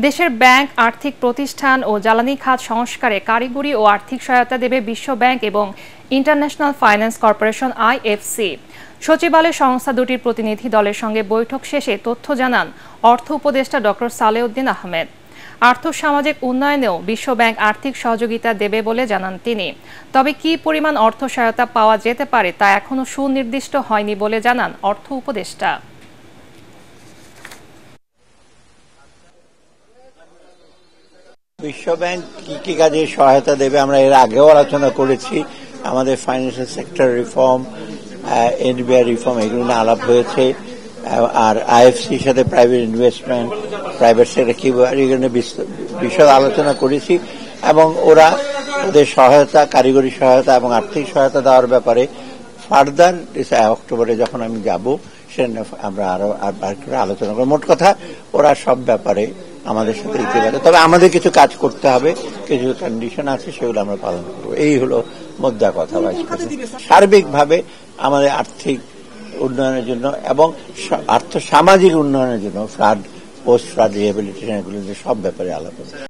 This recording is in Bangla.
দেশের ব্যাংক, আর্থিক প্রতিষ্ঠান ও জ্বালানি খাত সংস্কারে কারিগরি ও আর্থিক সহায়তা দেবে বিশ্ব ব্যাংক এবং ইন্টারন্যাশনাল ফাইন্যান্স কর্পোরেশন (IFC) সচিবালয় সংস্থা দুটির প্রতিনিধি দলের সঙ্গে বৈঠক শেষে তথ্য জানান অর্থ উপদেষ্টা ডক্টর সালেউদ্দিন আহমেদ। আর্থসামাজিক উন্নয়নেও বিশ্ব ব্যাংক আর্থিক সহযোগিতা দেবে বলে জানান তিনি। তবে কী পরিমাণ অর্থ সহায়তা পাওয়া যেতে পারে তা এখনো সুনির্দিষ্ট হয়নি বলে জানান অর্থ উপদেষ্টা। বিশ্ব ব্যাংক কি কি কাজে সহায়তা দেবে আমরা এর আগেও আলোচনা করেছি। আমাদের financial sector reform, NBR reform এগুলো নিয়ে আলাপ হয়েছে। আর আইএফসির সাথে প্রাইভেট ইনভেস্টমেন্ট, প্রাইভেট সেক্টর কিভাবে এগুলো বিশদ আলোচনা করেছি এবং ওরা ওদের সহায়তা, কারিগরি সহায়তা এবং আর্থিক সহায়তা দেওয়ার ব্যাপারে ফার্দার অক্টোবরে যখন আমি যাব সেটা আমরা আরো আলোচনা করব। মোট কথা ওরা সব ব্যাপারে আমাদের সাথে ইতিবাচক, তবে আমাদের কিছু কাজ করতে হবে, কিছু কন্ডিশন আছে, সেগুলো আমরা পালন করব। এই হলো মোদ্দা কথা। সার্বিকভাবে আমাদের আর্থিক উন্নয়নের জন্য এবং আর্থ সামাজিক উন্নয়নের জন্য ফ্লাড, পোস্ট ফ্লাড রিহ্যাবিলিটেশন এগুলো সব ব্যাপারে আলাপ হবে।